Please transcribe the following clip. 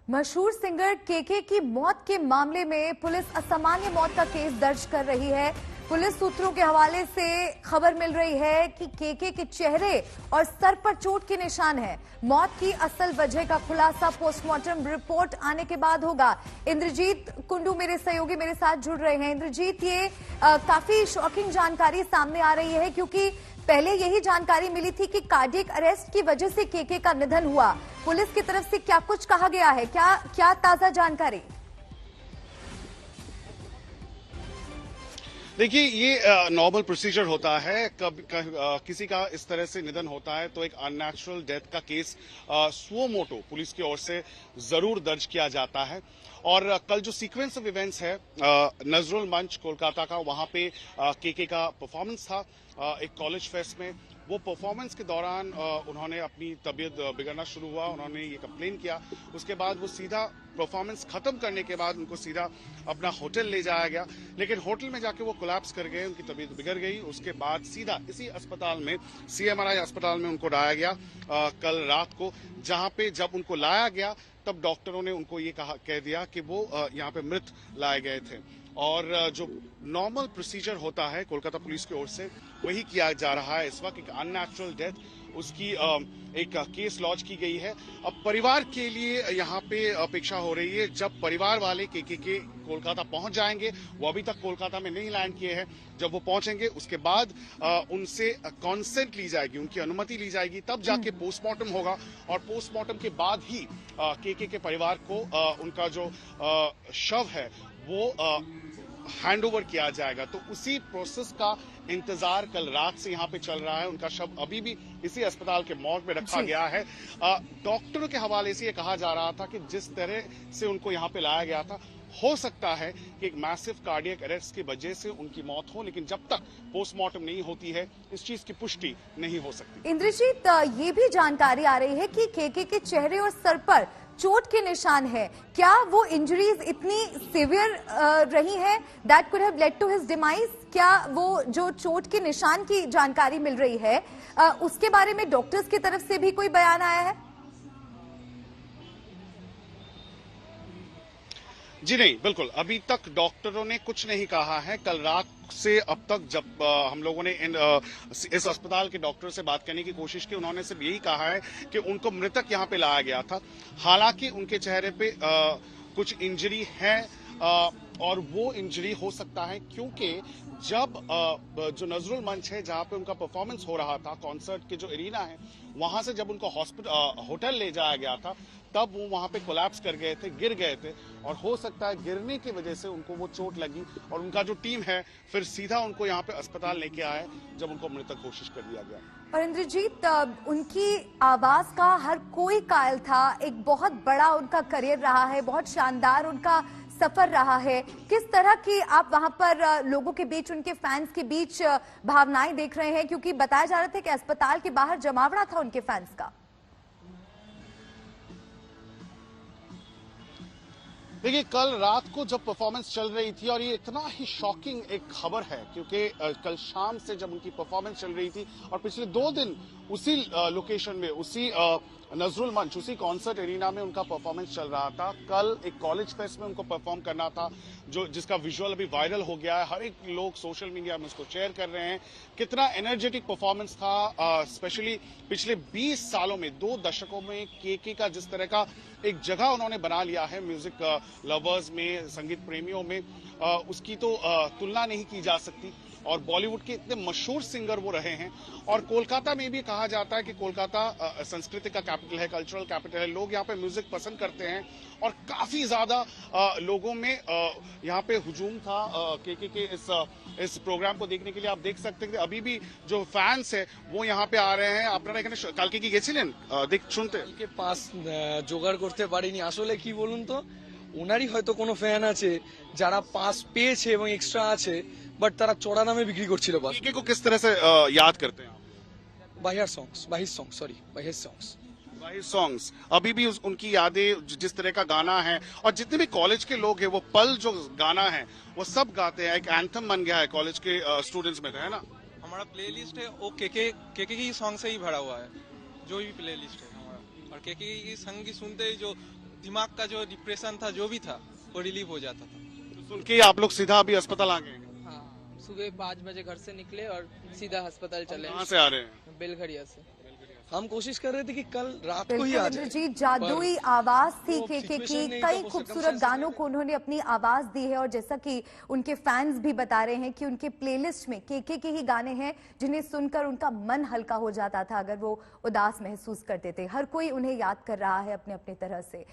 मशहूर सिंगर केके की मौत के मामले में पुलिस असामान्य मौत का केस दर्ज कर रही है। पुलिस सूत्रों के हवाले से खबर मिल रही है कि केके के चेहरे और सर पर चोट के निशान हैं। मौत की असल वजह का खुलासा पोस्टमार्टम रिपोर्ट आने के बाद होगा। इंद्रजीत कुंडू मेरे सहयोगी मेरे साथ जुड़ रहे हैं। इंद्रजीत, ये काफी शॉकिंग जानकारी सामने आ रही है क्योंकि पहले यही जानकारी मिली थी कि कार्डियक अरेस्ट की वजह से केके का निधन हुआ। पुलिस की तरफ से क्या कुछ कहा गया है, क्या ताजा जानकारी? देखिए, ये नॉर्मल प्रोसीजर होता है। किसी का इस तरह से निधन होता है तो एक अननेचुरल डेथ का केस सुओ मोटो पुलिस की ओर से जरूर दर्ज किया जाता है। और कल जो सीक्वेंस ऑफ इवेंट्स है नजरुल मंच कोलकाता का, वहां पे केके का परफॉर्मेंस था एक कॉलेज फेस्ट में। वो परफॉर्मेंस के दौरान उन्होंने अपनी तबीयत बिगड़ना शुरू हुआ, उन्होंने ये कंप्लेन किया। उसके बाद वो सीधा परफॉर्मेंस खत्म करने के बाद उनको सीधा अपना होटल ले जाया गया, लेकिन होटल में जाके वो कोलैप्स कर गए, उनकी तबीयत बिगड़ गई। उसके बाद सीधा इसी अस्पताल में CMRI अस्पताल में उनको लाया गया कल रात को, जहां पे जब उनको लाया गया तब डॉक्टरों ने उनको ये कह दिया कि वो यहाँ पे मृत लाए गए थे। और जो नॉर्मल प्रोसीजर होता है कोलकाता पुलिस की ओर से वही किया जा रहा है इस वक्त। एक अननेचुरल डेथ, उसकी एक केस लॉन्च की गई है। अब परिवार के लिए यहाँ पे अपेक्षा हो रही है, जब परिवार वाले के कोलकाता पहुंच जाएंगे, वो अभी तक कोलकाता में नहीं लैंड किए हैं, जब वो पहुंचेंगे उसके बाद उनसे कॉन्सेंट ली जाएगी, उनकी अनुमति ली जाएगी, तब जाके पोस्टमार्टम होगा। और पोस्टमार्टम के बाद ही के परिवार को उनका जो शव है वो हैंड ओवर किया जाएगा। तो उसी प्रोसेस का इंतजार कल रात से यहाँ पे चल रहा है। उनका शव अभी भी इसी अस्पताल के मॉर्ग में रखा गया है। डॉक्टरों के हवाले से ये कहा जा रहा था कि जिस तरह से उनको यहाँ पे लाया गया था, हो सकता है कि एक मैसिव कार्डियक अरेस्ट की वजह से उनकी मौत हो, लेकिन जब तक पोस्टमार्टम नहीं होती है इस चीज की पुष्टि नहीं हो सकती। इंद्रजीत, ये भी जानकारी आ रही है कि केके के चेहरे और सर पर चोट के निशान है। क्या वो इंजरीज इतनी सीवियर रही हैं that could have led to his demise? क्या वो जो चोट के निशान की जानकारी मिल रही है उसके बारे में डॉक्टर्स की तरफ से भी कोई बयान आया है? जी नहीं, बिल्कुल अभी तक डॉक्टरों ने कुछ नहीं कहा है। कल रात से अब तक जब हम लोगों ने इस अस्पताल के डॉक्टर से बात करने की कोशिश की, उन्होंने सिर्फ यही कहा है कि उनको मृतक यहाँ पे लाया गया था। हालांकि उनके चेहरे पे कुछ इंजरी है और वो इंजरी हो सकता है क्योंकि जब जो नजरुल मंच है जहां पे उनका परफॉर्मेंस हो रहा था, कॉन्सर्ट के जो एरिना है, वहां से जब उनको होटल ले जाया गया था तब वो वहां पे कोलैप्स कर गए थे, गिर गए थे। और हो सकता है गिरने की वजह से उनको वो चोट लगी और उनका जो टीम है फिर सीधा उनको यहाँ पे अस्पताल लेके आया जब उनको मृतक घोषित कर दिया गया। और इंद्रजीत, उनकी आवाज का हर कोई कायल था। एक बहुत बड़ा उनका करियर रहा है, बहुत शानदार उनका सफर रहा है। किस तरह की आप वहां पर लोगों के बीच, उनके फैंस के बीच भावनाएं देख रहे हैं? क्योंकि बताया जा रहा था कि अस्पताल के बाहर जमावड़ा था उनके फैंस का। देखिए, कल रात को जब परफॉर्मेंस चल रही थी, और ये इतना ही शॉकिंग एक खबर है क्योंकि कल शाम से जब उनकी परफॉर्मेंस चल रही थी और पिछले 2 दिन उसी लोकेशन में, उसी नजरुल मंच, उसी कॉन्सर्ट एरिना में उनका परफॉर्मेंस चल रहा था। कल एक कॉलेज फेस्ट में उनको परफॉर्म करना था, जिसका विजुअल अभी वायरल हो गया है। हर एक लोग सोशल मीडिया में उसको शेयर कर रहे हैं। कितना एनर्जेटिक परफॉर्मेंस था, स्पेशली पिछले 20 सालों में, 2 दशकों में केके का जिस तरह का एक जगह उन्होंने बना लिया है म्यूजिक लवर्स में, संगीत प्रेमियों में, उसकी तो तुलना नहीं की जा सकती। और बॉलीवुड के इतने मशहूर सिंगर वो रहे हैं। और कोलकाता में भी कहा जाता है कि कोलकाता संस्कृति का कैपिटल है, कल्चरल कैपिटल है। लोग यहाँ पे म्यूजिक पसंद करते हैं और काफी ज्यादा लोगों में यहाँ पे हुजूम था केके के इस प्रोग्राम को देखने के लिए। आप देख सकते हैं कि अभी भी जो फैंस है वो यहाँ पे आ रहे हैं। আপনারা এখানে কালকে কি গেছিলেন শুনতে? কালকে পাস জোগাড় করতে পারিনি। আসলে কি বলুন তো, ওনারই হয়তো কোনো ফ্যান আছে যারা পাস পেয়েছে এবং এক্সট্রা আছে, बट तारा चौड़ा नामे बिक्री करछिलो बस। केके को किस तरह से याद करते हैं आप? बाहिर सॉन्ग्स वाहिद सॉन्ग्स अभी भी उनकी यादें, जिस तरह का गाना है, और जितने भी कॉलेज के लोग हैं वो पल जो गाना है वो सब गाते हैं। एक एंथम बन गया है कॉलेज के स्टूडेंट्स में, है ना? हमारा प्लेलिस्ट है वो केके की सॉन्ग से ही भरा हुआ है, जो भी प्लेलिस्ट है हमारा। और केके की संग की सुनते ही जो दिमाग का जो डिप्रेशन था जो भी था वो रिलीव हो जाता था। तो सुन के आप लोग सीधा अभी अस्पताल आ गए? हाँ, सुबह 5 बजे घर से निकले और सीधा अस्पताल चले। कहाँ से आ रहे हैं? बेलघरिया से। हम कोशिश कर रहे थे कि कल रात को ही बिल्कुल आ जाए। इंद्रजीत, जादुई आवाज थी वो केके situation की। नहीं कई था, वो खूबसूरत circumstances गानों नहीं को उन्होंने अपनी आवाज दी है और जैसा कि उनके फैंस भी बता रहे हैं कि उनके प्लेलिस्ट में केके के ही गाने हैं जिन्हें सुनकर उनका मन हल्का हो जाता था अगर वो उदास महसूस करते थे। हर कोई उन्हें याद कर रहा है अपने अपने तरह से।